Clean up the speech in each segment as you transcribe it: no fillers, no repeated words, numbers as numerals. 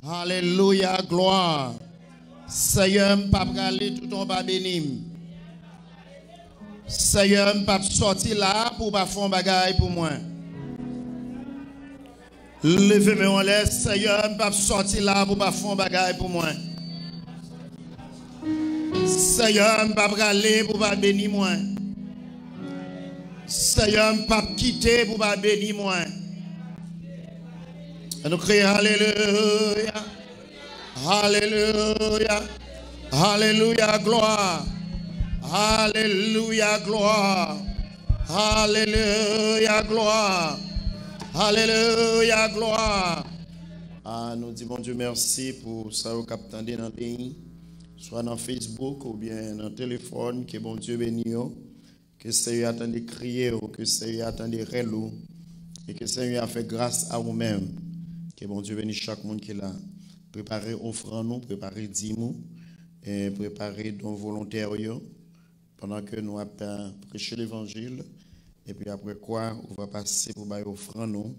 Alléluia, gloire. Seigneur, pas aller tout en bas béni. Seigneur, pas sortir là pour pas faire un bagage pour moi. Levez-moi en l'air, Seigneur, pas sortir là pour pas faire un bagage pour moi. Seigneur, pas aller pour pas bénir moi. Seigneur, pas quitter pour pas bénir moi. Et nous crions Alléluia. Alléluia. Alléluia, gloire. Alléluia, gloire. Alléluia, gloire. Alléluia, gloire. Ah, nous disons, bon Dieu, merci pour ça au capitaine dans le pays, soit dans Facebook ou bien dans le téléphone, que bon Dieu bénisse, que Seigneur attend de crier, que Seigneur attend de relouer, et que Seigneur a fait grâce à vous-même. Que bon Dieu bénisse chaque monde qui est là. Préparez offrande nous, préparez dîmes, et préparez dons volontaires pendant que nous allons prêcher l'évangile. Et puis après quoi, on va passer pour bailler offrande nous.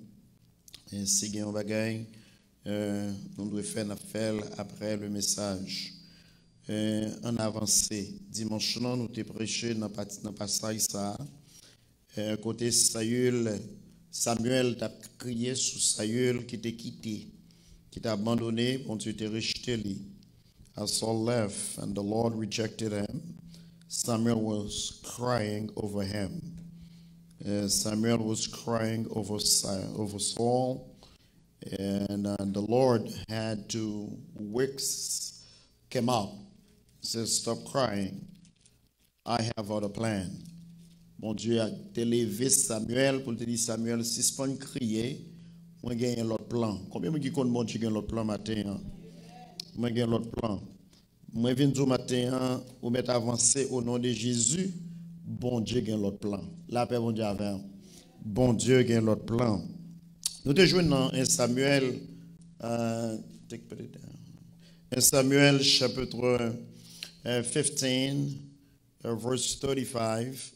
Et si il y a un bagage, nous devons faire une affaire après le message. En avancée, dimanche, nous avons prêché dans le passage ça. Côté Samuel t'a crié sur Saül qui t'a quitté, qui t'a abandonné, bon Dieu t'a rejeté lui. As Saul left and the Lord rejected him, Samuel was crying over him. Samuel was crying over Saul, and the Lord had to wake him up. He said, "Stop crying. I have other plan." Bon Dieu a élevé Samuel pour te dire, Samuel, si ce n'est pas crier, moi j'ai un autre plan. Combien de gens qui connaissent bon Dieu un autre plan matin? Moi j'ai un autre plan. Moi viens du matin ou mettre avancé au nom de Jésus. Bon Dieu a un autre plan. La paix bon Dieu avec. Bon Dieu a un autre plan. Nous te jouons dans 1 Samuel, 1 Samuel chapitre 15, verse 35.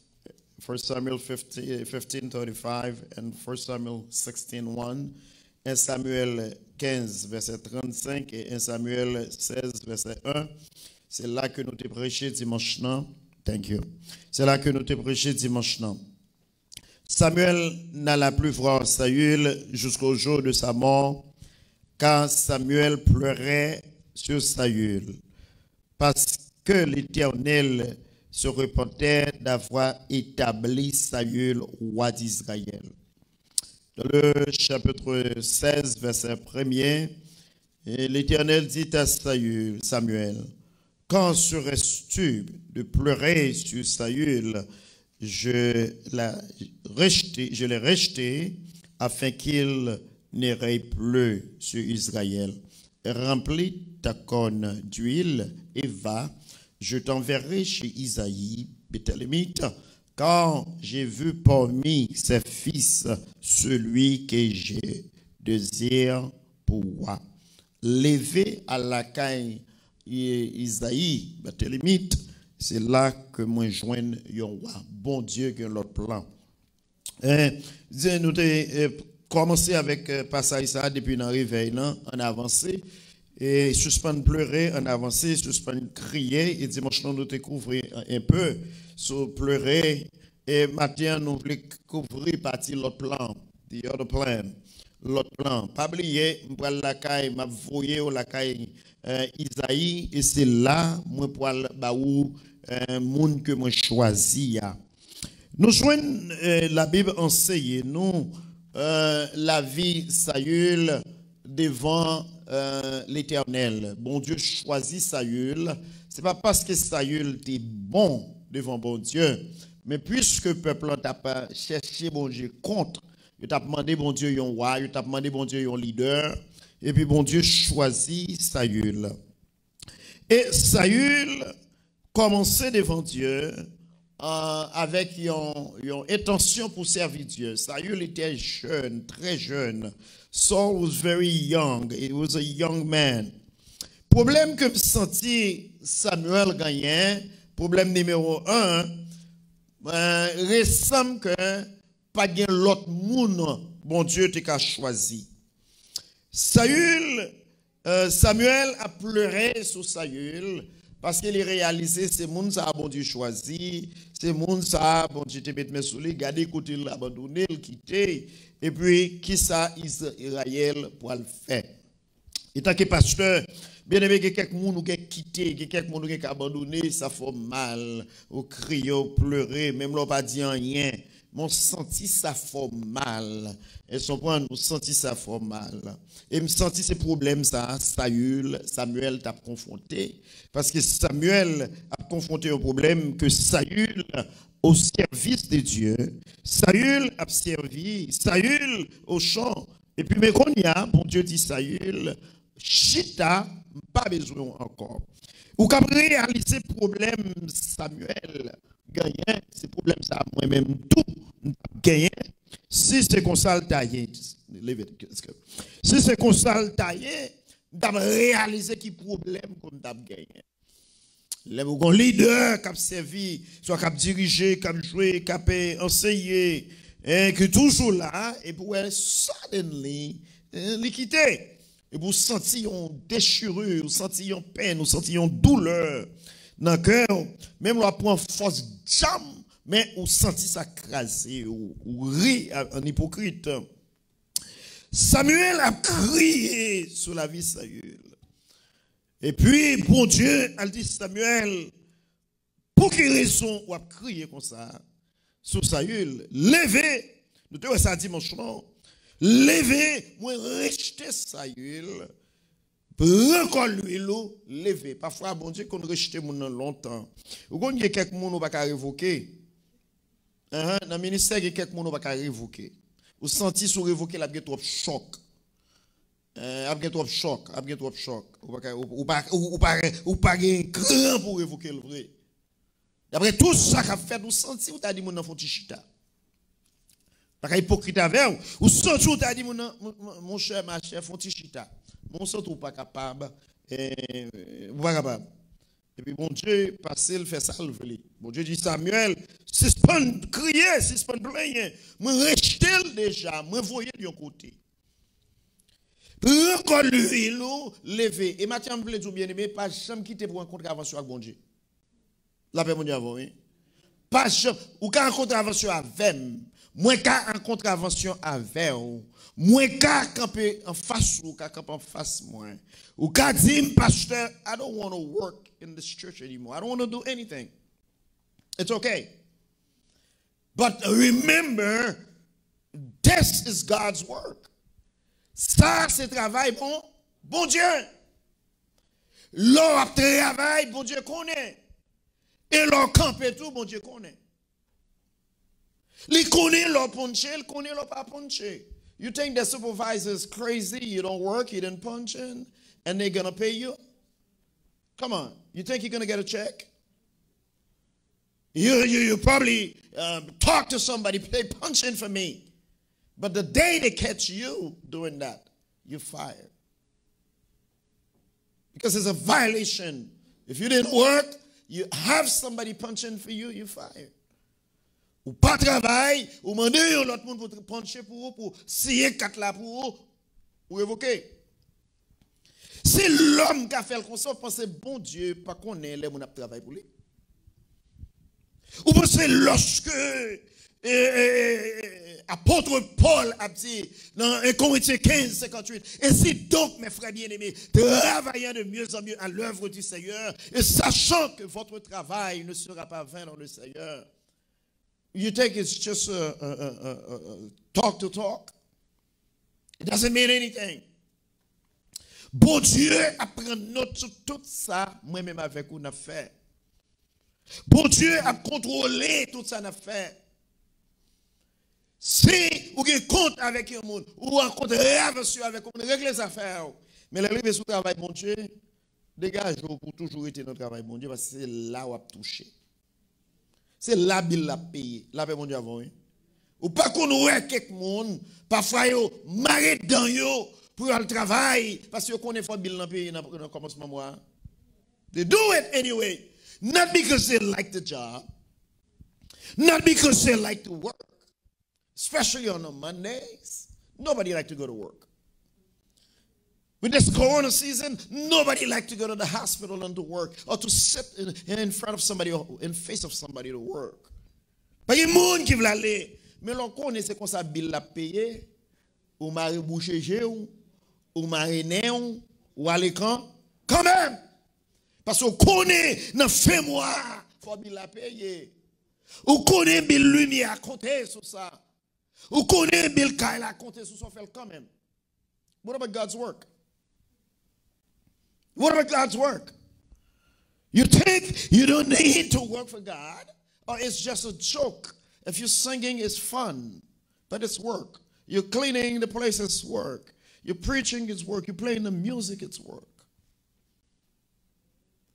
1 Samuel 15:35 and 1 Samuel 16:1. 1 Samuel 15, verset 35 et 1 Samuel 16, verset 1. C'est là que nous te prêché dimanche. Thank you. C'est là que nous te prêché dimanche. Samuel n'alla plus voir Saül jusqu'au jour de sa mort, car Samuel pleurait sur Saül, parce que l'Éternel se repentait d'avoir établi Saül roi d'Israël. Dans le chapitre 16, verset 1er, l'Éternel dit à Samuel, « Quand serais-tu de pleurer sur Saül? Je l'ai rejeté afin qu'il n'irait plus sur Israël. Remplis ta corne d'huile et va. Je t'enverrai chez Isaïe, Béthélémite, car j'ai vu parmi ses fils celui que j'ai désir pour moi. » Levé à la caille Isaïe, Béthélémite, c'est là que moi joigne yon roi. Bon Dieu qui a l'autre plan. Nous avons commencé avec passage ça depuis le réveil, en avancé. Et suspendre pleurer, en avancé, suspendre crier. Et dimanche, nous découvrons un peu sur pleurer. Et matin, nous voulons couvrir partie l'autre plan. The other plan. L'autre plan. Pas oublier, je vais la caille, je vais la caille Isaïe. Et c'est là, je vais un monde que moi choisi. Nous joignons la Bible enseigne nous la vie Saül devant l'Éternel. Bon Dieu choisit Saül. C'est pas parce que Saül était bon devant bon Dieu, mais puisque le peuple n'a pas cherché bon Dieu contre, il a demandé bon Dieu un roi, il a demandé bon Dieu un leader, et puis bon Dieu choisit Saül. Et Saül commençait devant Dieu avec une intention pour servir Dieu. Saül était jeune, très jeune. Saul was very young. He was a young man. Problème que senti Samuel gagnait, problème numéro 1, récemment que pas gain l'autre monde, bon Dieu t'a choisi. Saül Samuel a pleuré sur Saül parce qu'il a réalisé c'est moun ça bon Dieu choisi, c'est moun ça bon Dieu te mettre sous lui, garder côté l'abandonner, le quitter et puis qui ça Israël pour le faire. Et tant que pasteur, bien aimé, quelques moun qui quitté, quelques moun qui abandonné, ça fait mal, au crier, au pleurer, même l'on pas dit rien. Mon senti ça fait mal. Et son point, nous senti ça fait mal. Et me senti ces problèmes ça, Samuel t'a confronté. Parce que Samuel a confronté un problème que Saül, au service de Dieu, Saül a servi, Saül au champ. Et puis, mais qu'on y a, bon Dieu dit Saül, chita, pas besoin encore. Ou qu'à réaliser problème Samuel, gagner, ces problèmes ça, moi-même, tout, gagner. Si c'est qu'on s'en taillé, si c'est qu'on s'en taillé, d'abord réaliser qui problème qu'on a gagné. Les leader qui a servi, soit qui a dirigé, qui a joué, qui a enseigné, et qui est toujours là, et pour suddenly, les quitter. Et vous sentiez une déchirure, vous sentiez une peine, vous sentiez une douleur dans le cœur. Même là, pour force jam, mais vous sentiez ça craser, ou ri en hypocrite. Samuel a crié sur la vie de Saül. Et puis, bon Dieu a dit Samuel, pour quelle raison vous avez crié comme ça sur Saül? Levez, nous devons ça dimanche, levez, moi rejeter Saül, encore l'huile, levez. Parfois, bon Dieu, qu'on rejette mon longtemps. Vous connaissez quelques gens qui ne pas révoquer. Dans le ministère, il y a quelques gens qui ne pas révoquer. Vous sentez sur révoquer la trop choc. Après trop choc, après trop choc. Ou pas un grand pour révoquer le vrai. Après tout ça qu'a fait, vous sentez ou t'as dit mon enfant tichita. Pas hypocrite avec vous. Ou sentez ou t'as dit mon cher, ma chère, font tichita. Mon sentez ou pas capable. Ou pas capable. Et puis bon Dieu, passez le fait ça le voler. Bon Dieu dit Samuel, suspend crier, suspend plaigner. Moi rejeter déjà, moi voyer de côté. Encore l'huile, lever. Et Mathieu me plaît tout bien aimé, pas jamais quitter pour une contravention avec bon Dieu. La paix mon Dieu avant, oui. Pas jamais, ou qu'à une contravention avec, moins qu'à une contravention avec, moins qu'à camper en face ou qu'à camper en face moi. Ou qu'à dire, pasteur, I don't want to work in this church anymore. I don't want to do anything. It's okay. But remember, this is God's work. Ça, c'est travail bon, bon Dieu. L'on travail, bon Dieu connaît. Et l'on campe tout, bon Dieu connaît. Il connaît l'on punche, il connaît l'on pas punche. You think the supervisor is crazy, you don't work, you didn't punch in, and they're going to pay you? Come on, you think you're going to get a check? You probably talk to somebody, they punch in for me. But the day they catch you doing that, you're fired. Because it's a violation. If you didn't work, you have somebody punching for you, you're fired. Ou pas travail, ou mandez l'autre monde pour puncher pour scier quatre là pour révoquer. C'est l'homme qui a fait le conseil, pensez bon Dieu, pas qu'on ait les gens qui travaillent pour lui. Ou pensez lorsque apôtre Paul a dit dans 1 Corinthiens 15, 58, ainsi donc mes frères bien-aimés, travaillant de mieux en mieux à l'œuvre du Seigneur et sachant que votre travail ne sera pas vain dans le Seigneur. You think it's just talk to talk? It doesn't mean anything. Bon Dieu apprend note sur tout ça, moi-même avec vous n'a fait. Bon Dieu a contrôlé tout ça n'a fait. Si vous avez compte avec un monde, ou en compte réavention avec un monde, réglez les affaires. Mais les sous travail, bon Dieu, dégage pour toujours être dans le travail, bon Dieu, parce que c'est là où vous avez touché. C'est là où vous avez payé. Là, bon Dieu, avant. Ou pas qu'on ait quelqu'un, parfois, vous marrez dans vous pour le travail, parce que vous connaissez pas le pays dans le commencement. They do it anyway. Not because they like the job, not because they like to work. Especially on the Mondays. Nobody like to go to work. With this corona season, nobody likes to go to the hospital and to work or to sit in front of somebody or in face of somebody to work. Pas de monde qui veut aller. Mais l'on connaît c'est comme ça bill la payer ou mari boucher ou mari néon ou à l'écran quand même. Parce qu'on connaît dans fin mois, faut bill la payer. Ou connaît bill lumière à compter sur ça. Ou connaît bill kaila à compter sur son fait quand même. What about God's work? What about God's work? You think you don't need to work for God, or it's just a joke? If you're singing, it's fun, but it's work. You're cleaning the place, it's work. You're preaching, it's work. You're playing the music, it's work.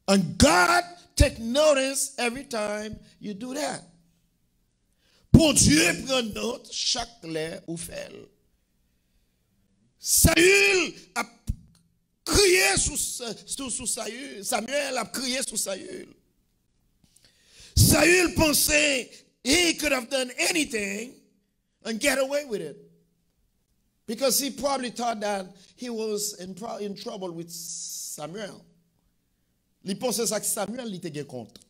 And God take notice every time you do that. Pour Dieu prend note chaque clair ou fait. Saül a crié sous Saül. Samuel a crié sous Saül. Saül pensait he could have done anything and get away with it. Because he probably thought that he was in trouble with Samuel. Il pensait ça que Samuel il était contre.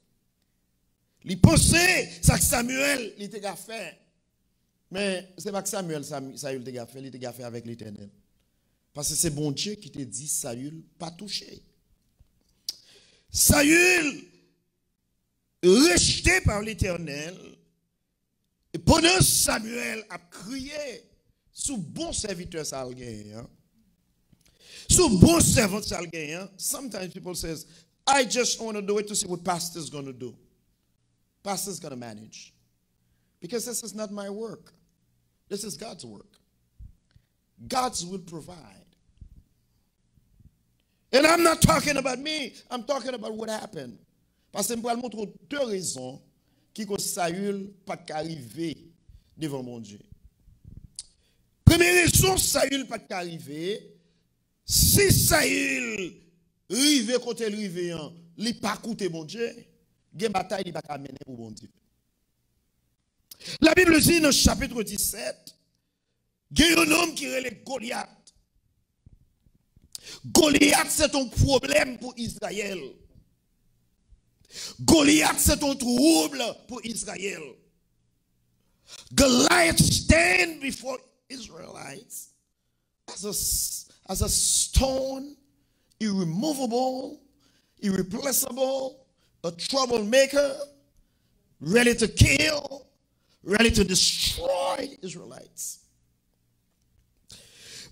Il pensait ça que Samuel il était fait. Mais c'est pas que Samuel était fait, il était fait avec l'Éternel. Parce que c'est bon Dieu qui te dit Saül pas touché. Saül rejeté par l'Éternel. Et pendant Samuel a crié sous bon serviteur Salguin. Sous bon servant Salguin. Sometimes people says, I just want to do it to see what pastor's going to do. Pastor's going to manage. Because this is not my work. This is God's work. God's will provide. And I'm not talking about me. I'm talking about what happened. Parce que je vais vous montrer deux raisons qui que Saül pas qu'arriver devant mon Dieu. Première raison, Saül pas qu'arriver. Si Saül rive côté riveant, il pas coûter mon Dieu, gen bataille il pas qu'à mener pour mon Dieu. La Bible dit dans le chapitre 17, il y a un homme qui est Goliath. Goliath, c'est un problème pour Israël. Goliath, c'est un trouble pour Israël. Goliath stand before Israelites as a stone, irremovable, irreplaceable, a troublemaker, ready to kill, ready to destroy Israelites.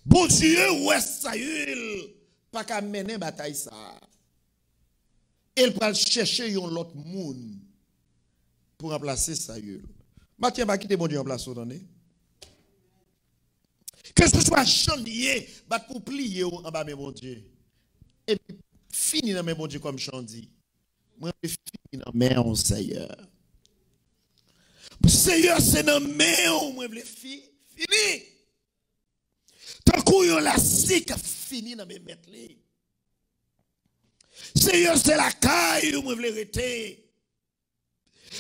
Bon Dieu, ouais, Saül, pas qu'à mener bataille ça. Il va chercher un autre monde pour remplacer Saül. Mathieu va quitter bon Dieu en place, vous donnez. Que ce soit chandier, va pour plier en bas de mon Dieu. Et puis, fini dans mes bon Dieu comme Chandi. Moi, je finis dans mes en Seigneur. Seigneur, c'est dans mes en moi, je fini. Tant qu'on y a la sique fini dans mes maîtres. Seigneur, c'est la caille où je veux arrêter.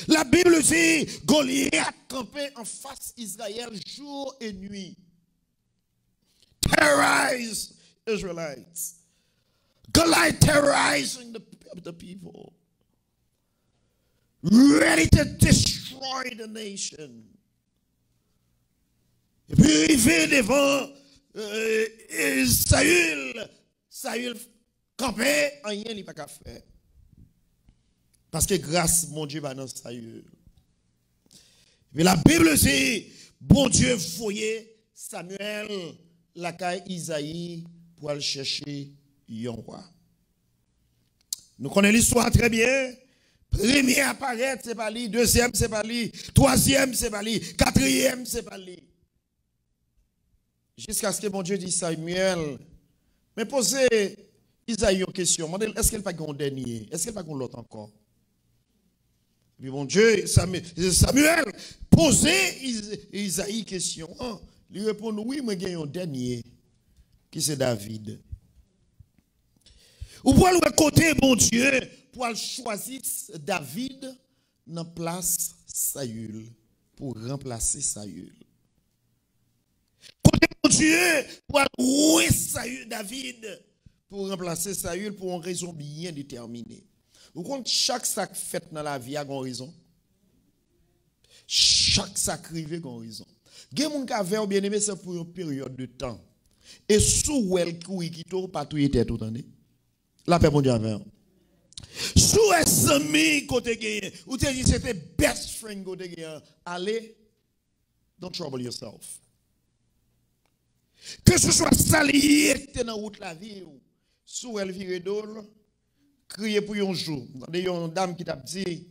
La Bible dit, Goliath campait en face d'Israël jour et nuit. Terrorize Israelites. Goliath terrorizing the people. Ready to destroy the nation. Et puis il vient devant Saül campait, rien il pas qu'à faire. Parce que grâce mon Dieu va dans Saül. Mais la Bible dit, bon Dieu voyait Samuel la caille Isaïe pour aller chercher un roi. Nous connaissons l'histoire très bien. Premier apparaître, c'est pas lui. Deuxième, c'est pas lui. Troisième, c'est pas lui. Quatrième, c'est pas lui. Jusqu'à ce que mon Dieu dit Samuel, mais posez Isaïe une question. Est-ce qu'il n'y a pas un dernier? Est-ce qu'il n'y a pas un l'autre encore? Puis mon Dieu, Samuel, posez Isaïe une question. Il répond oui, mais il y a un dernier qui c'est David. Ou pour le côté, mon Dieu, pour choisir David dans place Saül, pour remplacer Saül. Côté mon Dieu pour ouer Saül, David, pour remplacer Saül pour une raison bien déterminée. Vous comprenez, chaque sac fait dans la vie a une raison. Chaque sac rivé a une raison. Gen moun ka ver bien aimé c'est pour une période de temps. Et sous elle qui pas tout était tout année. La paix mon Dieu avec. Sous amis côté gagné, ou te dit c'était best friend côté gagné, allez, don't trouble yourself. Que ce soit salier qui dans route la vie, sous elle vire d'ol, crier pour un jour. Il y a une dame qui t'a dit,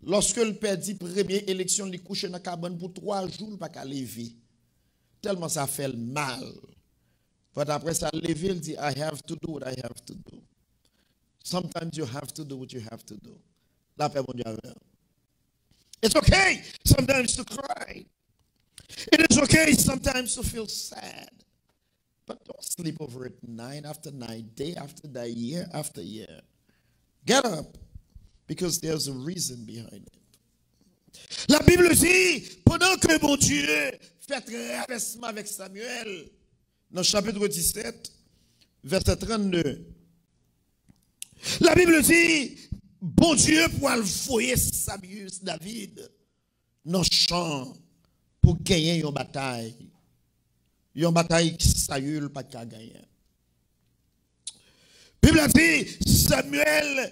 lorsque le père dit première élection, il couche dans la cabane pour 3 jours, il ne peut pas lever. Tellement ça fait mal. But après ça, lever, il dit, I have to do what I have to do. Sometimes you have to do what you have to do. La paix, mon Dieu. It's okay sometimes to cry. It is okay sometimes to feel sad. But don't sleep over it night after night, day after day, year after year. Get up, because there's a reason behind it. La Bible dit, pendant que mon Dieu fait travestement avec Samuel, dans le chapitre 17, verset 32, la Bible dit, bon Dieu pour envoyer Samuel, David, dans le champ pour gagner une bataille. Une bataille qui Saül pas qu'à gagner. La Bible dit, Samuel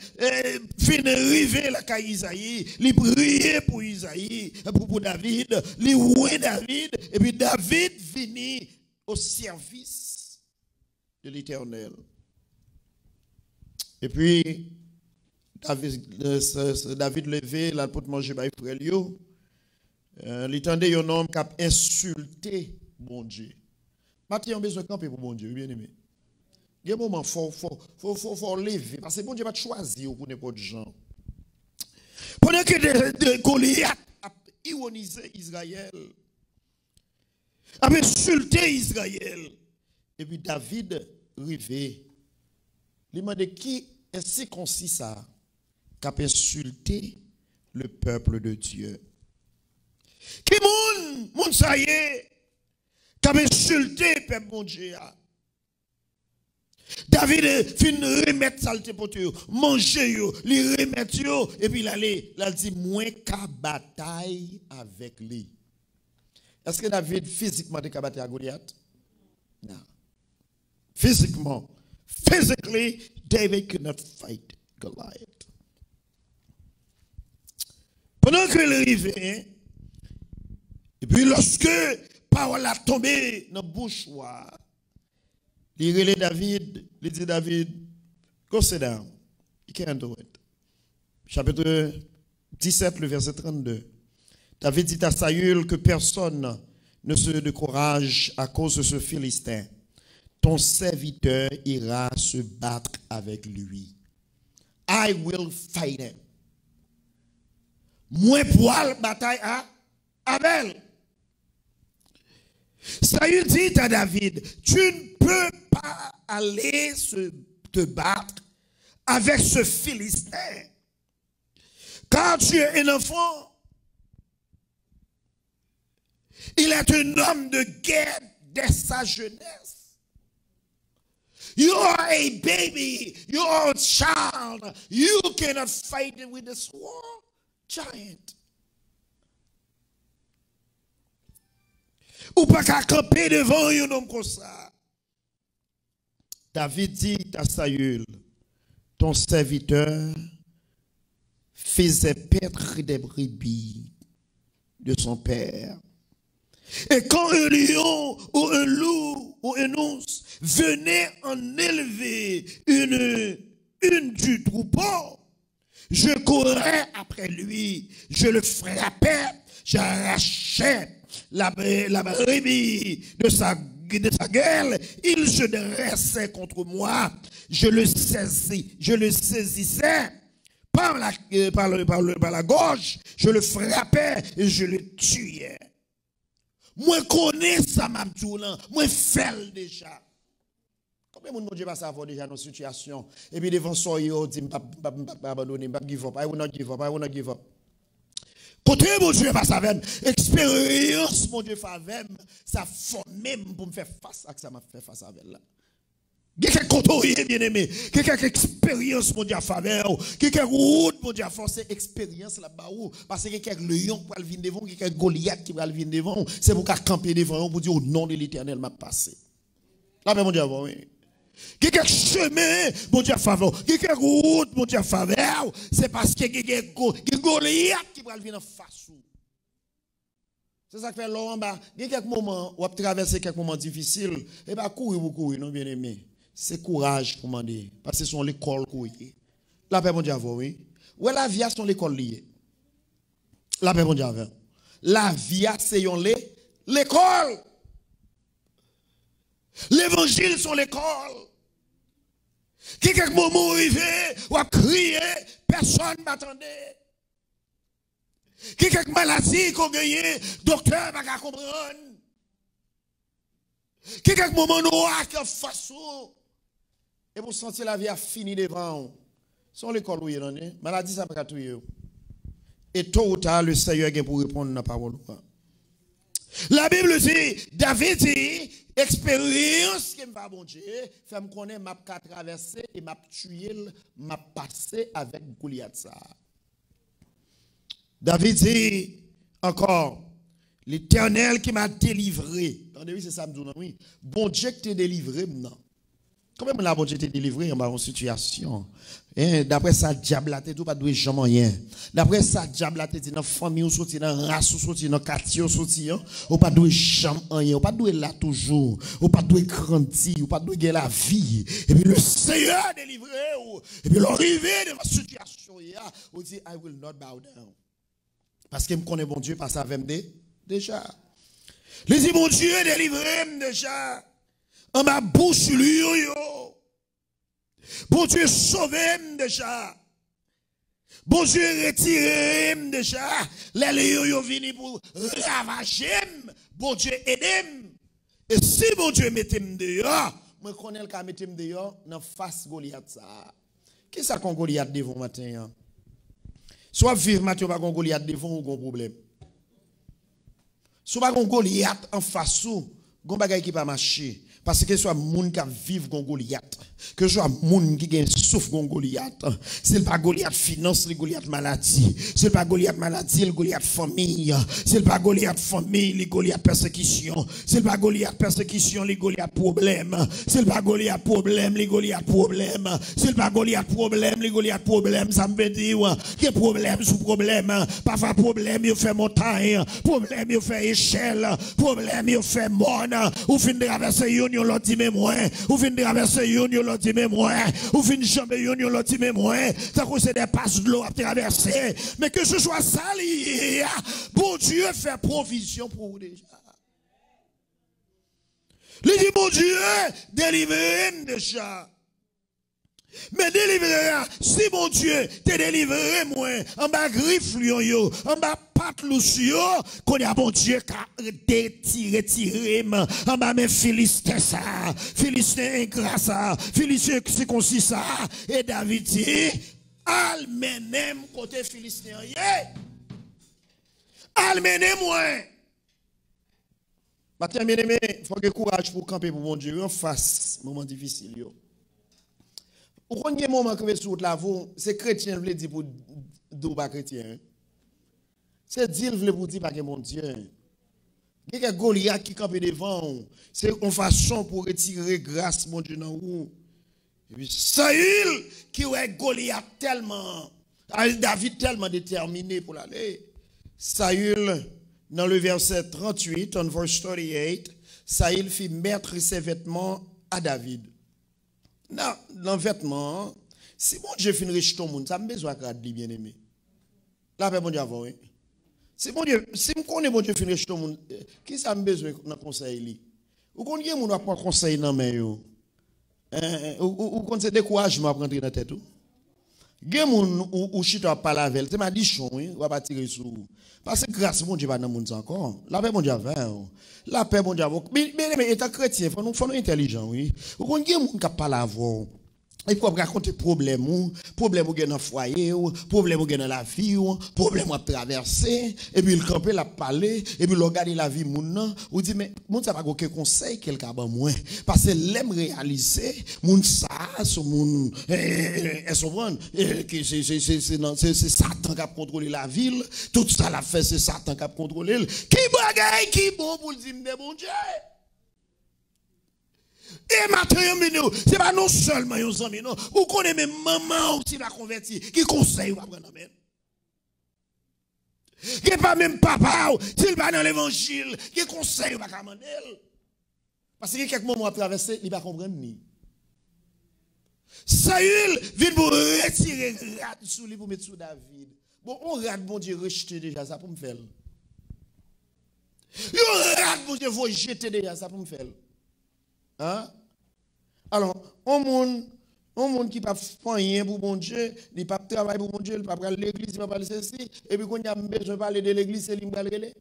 fin arriver la caille Isaïe, il priait pour Isaïe, pour David, il oué David, et puis David finit au service de l'Éternel. Et puis, David levé, là, pour manger par frère, il entendait un homme qui a insulté bon Dieu. Maintenant, on a besoin de camper pour bon Dieu, bien aimé. Il y a un moment, il faut lever, parce que bon Dieu va choisir pour n'importe quel gens. Pendant que Goliath a ironisé Israël, a insulté Israël, et puis David rivé. Il m'a dit qui est si concis ça, qui a insulté le peuple de Dieu. Qui moun ça y est, qui a insulté le peuple de Dieu. David fin remettre saleté pour toi, manger yo, li remettre yo, et puis il dit moins qu'à bataille avec lui. Est-ce que David physiquement était capable de battre Goliath? Non. Physiquement, physically, David could not fight Goliath. Pendant que il arrivait, et puis lorsque parole a tombé dans la bouche, il relève David, il dit David, go sit down, you can't do it. Chapitre 17, le verset 32. David dit à Saül que personne ne se décourage à cause de ce Philistin. Ton serviteur ira se battre avec lui. I will fight him. Moi pour la bataille à Abel. Saül dit à David, tu ne peux pas aller te battre avec ce Philistin. Car tu es un enfant. Il est un homme de guerre dès sa jeunesse. You are a baby. You are a child. You cannot fight with a sword giant. Ou pas qu'à camper devant un homme comme ça. David dit à Saül, ton serviteur faisait paître des brebis de son père. Et quand un lion ou un loup ou un ours venait en élever une du troupeau, je courais après lui, je le frappais, j'arrachais la brebis de sa gueule, il se dressait contre moi, je le saisissais par la gorge, je le frappais et je le tuais. Moi connais ça m'a dit moi fais déjà. Combien de monde va savoir déjà nos situations et puis devant ça yo dit pas abandonner, pas give up, I will not give up, I will not give up. Côté mon Dieu passe avec expérience mon Dieu fait avec ça formé pour me faire face à ça m'a fait face avec là. Quelqu'un côté bien aimé, quelqu'un expérience mon Dieu à faveur, quelqu'un route mon Dieu à force expérience là-bas parce que quelqu'un lion pour venir devant, quelqu'un Goliath qui va venir devant, c'est pour camper devant pour dire au nom de l'Éternel m'a passé. Là mon Dieu oui. Quelqu'un chemin, mon Dieu, à faveur. Quelqu'un route, mon Dieu, à faveur. C'est parce que quelqu'un Goliath qui va venir en face. C'est ça qui fait l'homme en bas. Il y a quelques moments où on traverser quelques moments difficiles. Et bien, courir ou courir, non, bien aimé. C'est courage pour demander. Parce que c'est son l'école courir. La paix, mon Dieu, oui. Ou la vie, c'est l'école liée. La paix, mon Dieu, la vie, c'est l'école. L'évangile sont l'école. Quelques moments arrivé, ou a crié, personne ne m'attendait. Quelques maladies qu'on gagne, docteur n'a pas comprendre. Quelques moments noirs qui façon. Et pour sentir la vie a fini devant. Sont l'école où il y a maladie ça pas tout. Et tôt ou tard le Seigneur vient pour répondre à la parole. La Bible dit, David dit, expérience qui m'a bon Dieu, fait me connaître m'a traversé et m'a tué, m'a passé avec Goliath ça. David dit encore, l'Éternel qui m'a délivré. Attendez, c'est ça me dit oui. Bon Dieu qui t'a délivré maintenant. Comment la bon Dieu t'a délivré en situation? D'après ça, diable a tout pas doué jamais rien. D'après ça, diable a dit dans famille ou sorti dans race ou sorti dans quartier ou sorti, ou pas doué jamais rien, ou pas doué là toujours, ou pas doué grandir, ou pas doué gagner la vie. Et puis le Seigneur a délivré ou et puis l'arrivée de ma situation ou dit I will not bow down. Parce que me connaît bon Dieu parce avec déjà. Les dit mon Dieu délivré déjà. En ma bouche lui yo. Bon Dieu sauvé déjà. Bon Dieu retiré déjà. Les lions yo vini pour ravager. Bon Dieu aidem. Et si bon Dieu mette dehors, moi connais le cas mette dehors dans face Goliath ça. Qui ça qu'on Goliath devant matin? Soit vivre matin pas qu'on Goliath devant ou gon problème. Soit pas qu'on Goliath en face ou gon bagay qui pas marcher. Parce que soit moun qui vivent gon Goliath, que soit moun qui gagne souffre gon Goliath, c'est pas Goliath finance, c'est Goliath maladie, c'est pas Goliath maladie, le Goliath famille, c'est pas Goliath famille, le Goliath persécution, c'est pas Goliath persécution, le Goliath problème, c'est pas Goliath problème, le Goliath problème, c'est pas Goliath problème, le Goliath problème, ça me veut dire que problème sous problème, parfois problème il fait montagne, problème il fait échelle, problème il fait monde, ou fin de traverser yon l'autre dit même moi, ou fin de traverser yon l'autre dit même moi, ou fin de chambre yon l'autre dit même moi, ça cause des passes de l'eau à traverser, mais que ce soit ça lié, bon Dieu fait provision pour vous déjà. Il dit mon Dieu délivrez déjà. Mais délivrez, si mon Dieu te délivré moi, en bas griffe yo, en bas patte yo, qu'on y a mon Dieu qui retiré, en bas mes Philistins ça, Philistins grâce ça, Philistins c'est comme ça, et David dit, almenem côté Philistin, almenem moi. Maintenant, bien aimé, il faut que courage pour camper pour mon Dieu en face, moment difficile yo. Ou quand il y a un moment que vous êtes là, c'est chrétien qui veut dire pour dire pas chrétien. C'est dire pour dire pas que mon Dieu. Il y a Goliath qui campe devant. C'est une façon pour retirer grâce mon Dieu dans vous. Et puis Saül qui est Goliath tellement, David tellement déterminé pour l'aller. Saül, dans le verset 38, en verse 38, Saül fit mettre ses vêtements à David. Dans le vêtement, si mon Dieu finit riche ton monde, ça me besoin de bien aimé. La paix, mon Dieu, avant, oui. Si mon Dieu, si je connais mon Dieu finit riche ton monde, qui ça me besoin de conseil? Ou qu'on y a mon pas conseil dans mes yo. Ou qu'on se découragement à prendre dans tête tout. Gen moun ou chita pas la veille, c'est ma dichon, oui, ou pas tirer sous. Parce que grâce mon Dieu pas dans monde encore. La paix mon Dieu avant. La paix mon Dieu avant. Mais étant chrétien, faut nous intelligent, oui. Ou qu'on gen moun qui parle avant. Il faut raconter problème ou dans le foyer, problème ou dans la vie, problème à traverser, et puis il campe la parler, et puis il regarde la vie moun ou dit mais moun ça pas aucun conseil quelqu'un ba moins parce que l'aime réaliser moun ça son moun que c'est Satan qui a contrôlé la ville, tout ça l'a fait c'est Satan qui a contrôlé. Qui bagaille qui bon pour dire bon Dieu. Et maintenant, c'est pas non seulement les amis, non. Vous connaissez même maman aussi la convertie, qui conseille ou apprendre amen. Qui pas même papa, s'il va dans l'évangile, qui conseille ou pas commander. Parce que quelques moments à traverser, il va comprendre ni. Saül vient pour retirer rat sous lui pour mettre sous David. Bon, on rate bon Dieu rejeter déjà ça pour me faire. On rate bon Dieu faut jeter déjà ça pour me faire. Hein? Alors, on monde qui pas rien pour bon Dieu, il pas travailler pour bon Dieu, il pas aller à l'église, il pas aller ceci, et puis quand il y a besoin de parler de l'église, c'est lui qui va le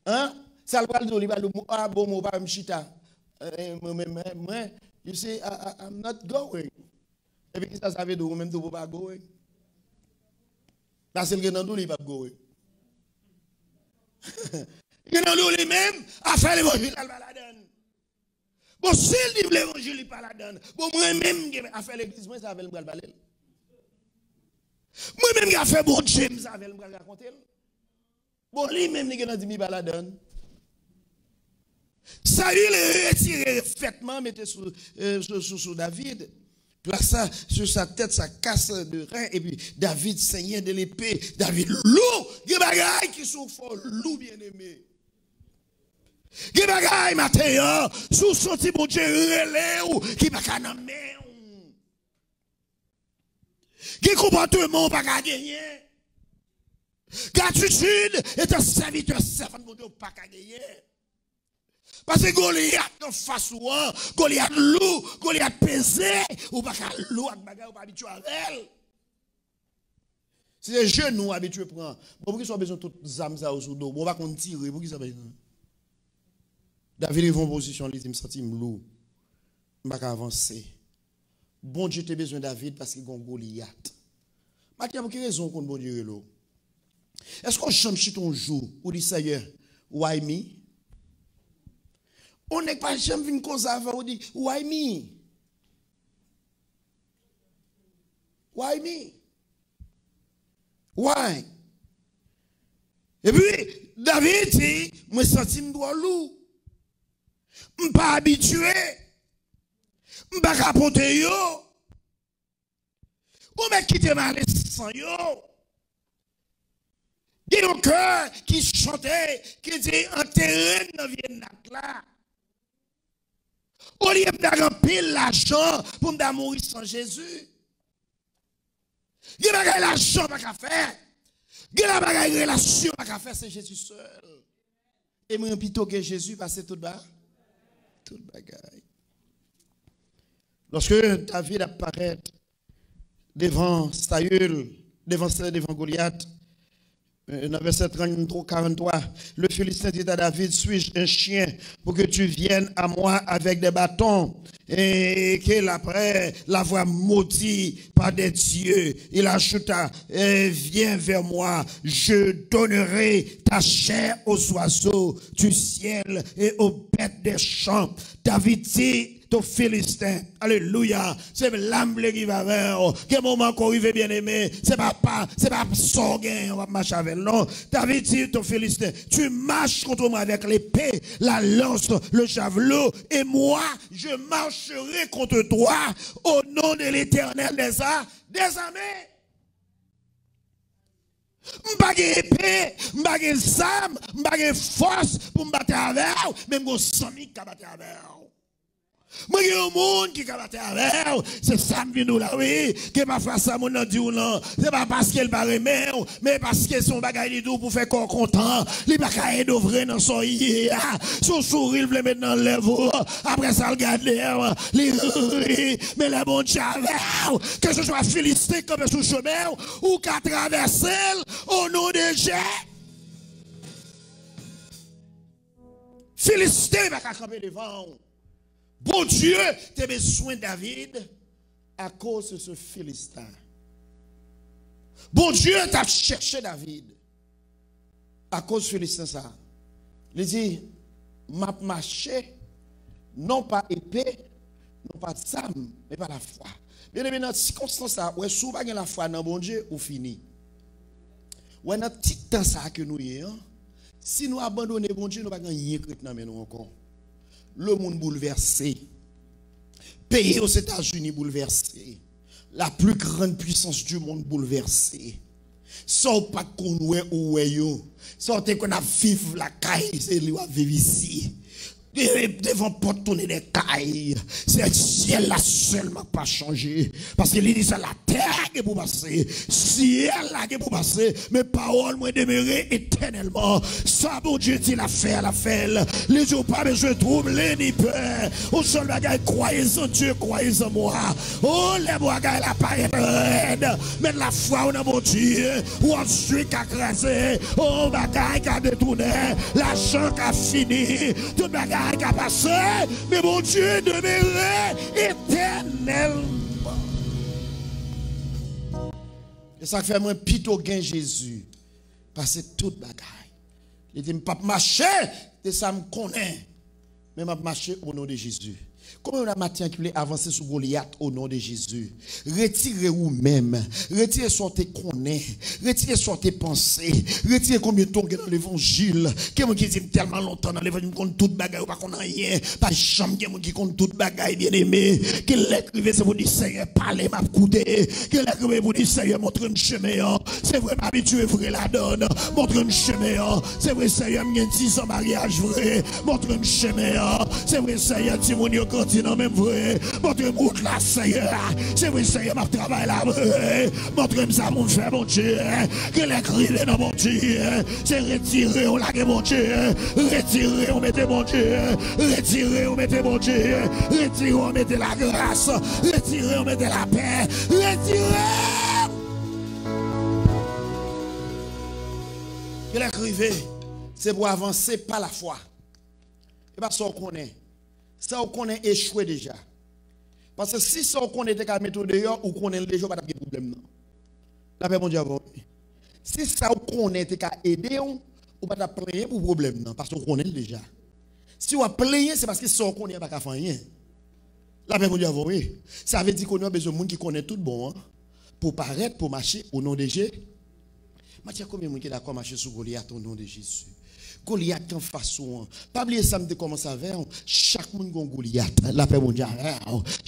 hein? Ça le parle de lui, il va le ah bon mot pas m'chita. Moi, you say I'm not going. Et puis ça veut dire même tu pas going. Parce que dans il pas going. Il dans lui même à faire l'évangile à la donne. Bon, s'il dit l'évangile, il pas la donne. Bon, moi-même, à faire l'église, moi, ça va le parler. Moi-même, qui a fait bon Dieu, ça va le raconter. Bon, lui-même, il a dit, il pas la donne. Ça, il retiré fêtement, mettez sur David. Place ça sur sa tête, ça casse de rein, et puis David saignait de l'épée. David loup, il y a des bagailles qui sont forts, loup bien-aimé. Qui bagaille matin sous son petit bon Dieu relais ou qui pas qu'à nommer qui comportement pas qu'à gagner gratitude est un serviteur servant de Dieu pas qu'à gagner parce que Goliath en face ou Goliath loup Goliath pesé ou pas qu'à loup avec bagaille ou pas habitué avec elle si les jeunes nous habitués prendre bon pour qu'ils soient besoin de toutes âmes ça sous dos on va qu'on tire pour qu'ils soient besoin David est en position, il dit, me senti lourd. Je ne vais pas avancer. Bon Dieu, tu as besoin de David parce qu'il y a un Goliath. Maintenant, pour quelle raison qu'on bon Dieu est là? Est-ce qu'on chante sur ton jour ou dit, Seigneur, why me? On n'est pas jamais venu cause avant, on dit, why me? Why me? Why? Et puis, David dit, je me senti lourd. Je ne suis pas habitué. Je ne suis pas capoté. Ou me quitter ma sans yo. Il y a un cœur qui chantait, qui dit enterré dans Viennac là. Au lieu de pile l'argent pour me mourir sans Jésus. Il y a l'argent pas qu'à faire. Il y a la relation pas qu'à faire, c'est Jésus seul. Et moi, plutôt que Jésus, passe tout bas. Tout bagaille. Lorsque David apparaît devant Saül, devant Goliath, dans verset 43, le Philistin dit à David, suis-je un chien pour que tu viennes à moi avec des bâtons? Et qu'il après l'avoir maudit par des dieux, il ajouta, viens vers moi, je donnerai ta chair aux oiseaux du ciel et aux bêtes des champs. David dit, aux Philistins, alléluia, c'est l'âme qui va vers, quel moment qu'on arrive bien aimé, c'est pas sorguin, on va marcher avec, non. David dit aux Philistins, tu marches contre moi avec l'épée, la lance, le javelot, et moi, je marcherai contre toi au nom de l'Éternel des armées. M'bagé épée, m'bagé zam, m'bagé force pour me battre avec, même mon sami qui battre avec. Moi, il y a un monde qui a battu avec, c'est ça qui nous là, oui, qui pas faire ça, mon dit ou non, c'est pas parce qu'elle va remettre, mais parce que son bagage est doux pour faire corps content, les bagages d'ouvrir dans son yé, son sourire, il le mettre dans l'œuvre, après ça, le garde l'air, les rires, mais la bonne chave, que ce soit Philistin comme sous chemin, ou qu'à traverser, au nom de Jésus. Philistin va camper devant. Bon Dieu, tu as besoin de David à cause de ce Philistin. Bon Dieu t'a cherché David à cause de Philistin ça. Il dit, m'a marché, non pas épée, non pas sam, mais pas la foi. Bien aimé, dans cette circonstance ça, ouais, si vous n'avez pas la foi dans bon Dieu, vous fini. Ouais, dans petit temps ça que nous ayons, si nous abandonnons bon Dieu, nous n'avons pas rien dans nous encore. Le monde bouleversé. Pays aux États-Unis bouleversé. La plus grande puissance du monde bouleversée. Sans pas qu'on ou yo. Sans qu'on a vivre la caille, c'est lui qui vivre ici. Devant pas tourner des cailles. C'est le ciel là seulement pas changé. Parce que il dit ça la terre qui pour passer. Ciel là qui pour passer. Mais paroles moi demeurer éternellement. Ça bon Dieu dit la fait. Les jours pas besoin de troubler ni peur. Au seul bagage croyez en Dieu, croyez en moi. Oh les bagages la paraît. Mais la foi on a mon Dieu. Ou ensuite qu'a crasé. Oh bagage qu'a détourné. L'argent qu'a fini. Tout bagage qui a passé, mais mon Dieu demeurait éternellement. Et ça fait moi plutôt gain Jésus. Parce que toute bagaille. Il dit, je ne pas marcher, et ça me connaît. Mais je marcher au nom de Jésus. Comment on a matin qui voulait avancer sur Goliath au nom de Jésus? Retirez vous-même. Retirez ce que vous connaissez. Retirez ce que vous pensez. Retirez combien de temps dans l'évangile. Quelqu'un qui dit tellement longtemps dans l'évangile, qu'on toute bagaille ou pas qu'on a rien. Pas chambre, quelqu'un qui compte toute bagaille bien aimé. Que l'écrivain, c'est pour dire Seigneur, parlez, m'a écouté. Que l'écrivain vous dit Seigneur, montre-moi chemin. C'est vrai, m'habituer vrai la donne. Montre-moi chemin. C'est vrai, Seigneur, m'y 10 ans mariage vrai. Montre-moi chemin. C'est vrai, Seigneur, Timonio continent même vrai. Montre-moi route là, Seigneur. C'est vrai, Seigneur, ma travail là vrai. Montre-moi ça, mon frère, mon Dieu. Que l'écrivain dans mon Dieu. C'est retirer, on l'a mon Dieu. Retirer, on mettez mon Dieu. Retirer, on mettez mon Dieu. Retirer, on mettez la grâce. Retirer, on mettez la paix. Retirer. Que l'écrivain, c'est pour avancer par la foi. Et pas ça on connaît. Ça on connaît échoué déjà. Parce que si ça on connaît te ka mettre dehors ou connaît déjà pas de problème non. La paix mon Dieu avant. Si ça on connaît te ka aider ou pas ta plaindre pour problème non parce qu'on connaît déjà. Si on a plaigné c'est parce que ça on connaît pas ka faire rien. La paix mon Dieu avant oui. Ça veut dire qu'on a besoin de monde qui connaît tout bon hein, pour paraître pour marcher au nom de Jésus. Mathieu combien de monde qui est d'accord marcher sur Goliath au nom de Jésus. Goliath en façon. Pas oublier ça me commence à faire. Chaque monde gon Goliath. La paix mon Dieu.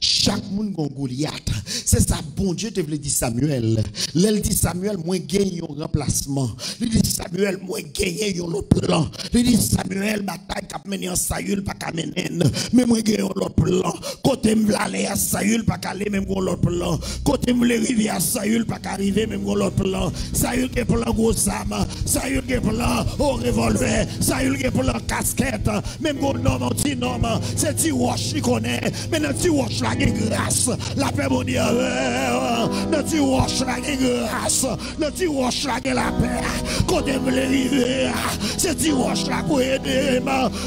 Chaque monde gon Goliath. C'est ça bon Dieu te veut dire Samuel. L'elle dit Samuel moi gagne un remplacement. Il dit Samuel moi gagne un plan. Il dit Samuel bataille qu'a mené en Saül pas qu'a mener. Mais moi gagne un autre plan. Côté me aller à Saül pas qu'aller même gon l'autre plan. Côté me arriver à Saül pas qu'arriver même gon l'autre plan. Saül qui plan gros âme. Saül qui plan au revolver. Ça il est pour la casquette, même mon nom, mon petit nom, c'est petit wash qui connaît, mais dans petit wash là qui grâce, la paix mon Dieu, dans petit wash là qui grâce, dans petit wash là qui la paix, quand on me l'arriver, c'est petit wash là pour aider,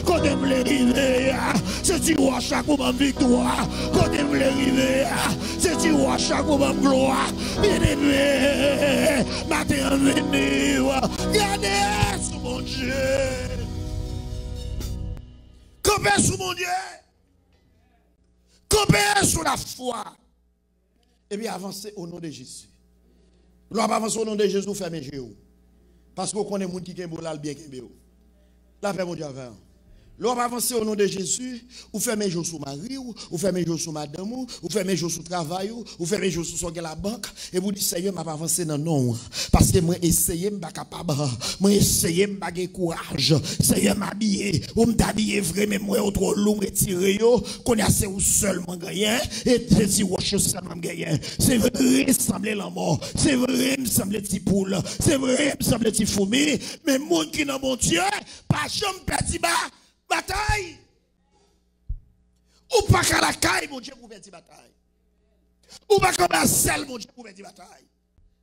quand on me l'arriver, c'est petit wash là pour ma victoire, quand on me l'arriver, c'est petit wash là pour ma gloire, bien aimé, matin venu, regardez sur mon Dieu. Campez sous mon Dieu. Campez sous la foi. Et puis avancez au nom de Jésus. L'on va avancer au nom de Jésus, fermez les yeux. Parce qu'on connaît les gens qui ont bien qui ont. La paix mon Dieu avant. L'on va avancer au nom de Jésus, ou fermez les yeux sur Marie, ou fermez les yeux sur madame, ou fermez les yeux sur le travail, ou fermez les yeux sur la banque, et vous dites, Seigneur, je vais avancer dans le nom. Parce que moi, essayer, je ne suis pas capable. Moi, essayer, je n'ai pas de courage. Seigneur, m'habiller, ou m'habiller vraiment, moi, trop long, retirer, qu'on a assez ou seulement gagné, et je dis, je seulement gagné. C'est vrai, il semble la mort. C'est vrai, il semble petit poule. C'est vrai, il semble petit fourmi. Mais moi qui n'a mon Dieu, pas jamais petit bas. Bataille. Ou pas qu'à la caille, mon Dieu, pour faire bataille. Ou pas comme un sel, mon Dieu, pour faire bataille.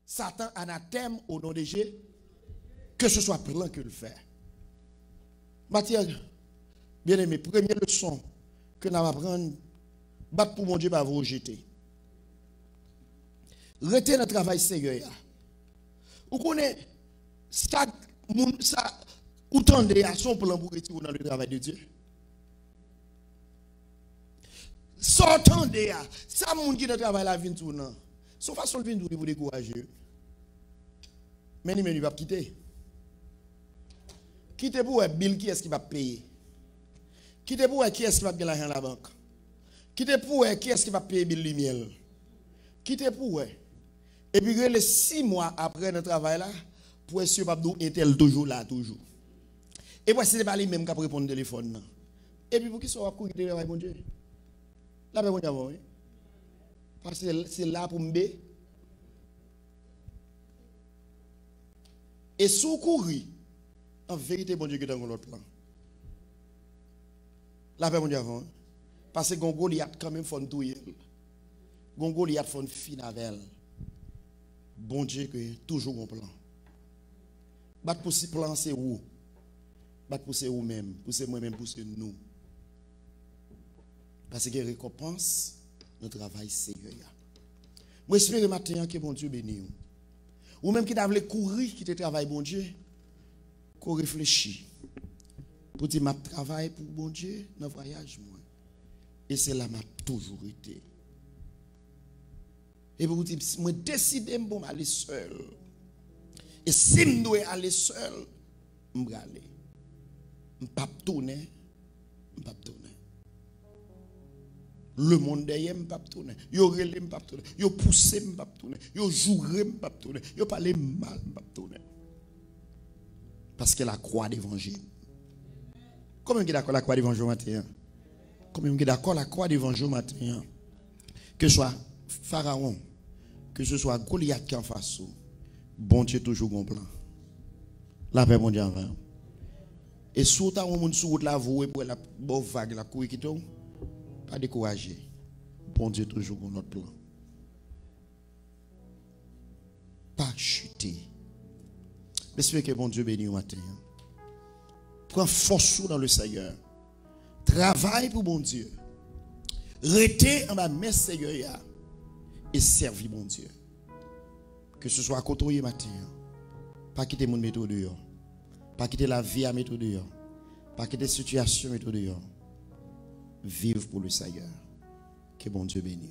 Satan anathème au nom de Jésus, que ce soit plein que le fait. Mathieu, bien aimé, première leçon que nous apprendre, battre pour mon Dieu, pas vous jeter. Restez dans le travail sérieux. Vous connaissez ça, ou tendez à son plan pour retirer dans le travail de Dieu. Sortez à ça, moun qui dans le travail la vie tout non. Son façon de venir pour décourager. Mais il ne va pas quitter. Quitter pour Bill qui est-ce qui va payer. Quitter pour qui est-ce qui va payer l'argent à la banque. Quitter pour qui est-ce qui va payer Bill lumière. Quitter pour et puis les 6 mois après notre travail là pour sûr pas est elle toujours là toujours. Et puis c'est pas lui même qui répondre au téléphone. Et puis pour qui soit courir de travail mon Dieu. Là ben bon Dieu. Parce que c'est là pour me et sous courir en vérité bon Dieu qui est dans l'autre plan. Là ben bon Dieu avant. Parce que Goliath quand même font tout. Goliath font fin avec. Bon Dieu que toujours un plan. Bat pour ce plan c'est où? Bat pour c'est où même, pour c'est moi-même, pour c'est nous. Parce que récompense notre travail sérieux. Moi j'espère matin que bon Dieu bénisse. Ou même qui t'a voulu courir qui te travaille bon Dieu, qu'on réfléchit. Pour dire m'a travail pour bon Dieu dans le voyage moi. Et c'est là m'a toujours été. Et vous dites, moi décidé de aller seul. Et si je dois aller seul, je vais aller. Je ne vais pas tourner. Je ne vais pas tourner. Le monde derrière, je ne vais pas tourner. Yo relé, je ne vais pas tourner. Yo poussé, je ne vais pas tourner. Yo joué, je ne vais pas tourner. Yo parlé mal, je ne vais pas tourner. Parce que la croix d'évangile. Combien est d'accord la croix d'évangile matin? Combien est d'accord la croix d'évangile matin? Que ce soit Pharaon, que ce soit Goliath qui en face, bon Dieu toujours bon plan. La paix, bon Dieu, avant. Et si vous avez un monde sur route la voie pour la bonne vague, la couille qui tombe, pas décourager. Bon Dieu toujours bon notre plan. Pas chuter. J'espère que bon Dieu bénit au matin. Prends force dans le Seigneur. Travaille pour bon Dieu. Restez en ma main Seigneur et servis mon Dieu. Que ce soit à côté matin. Pas quitter mon méthode. Pas quitter la vie à méthode. Pas quitter la situation méthode. Vivre pour le Seigneur. Que bon Dieu bénisse.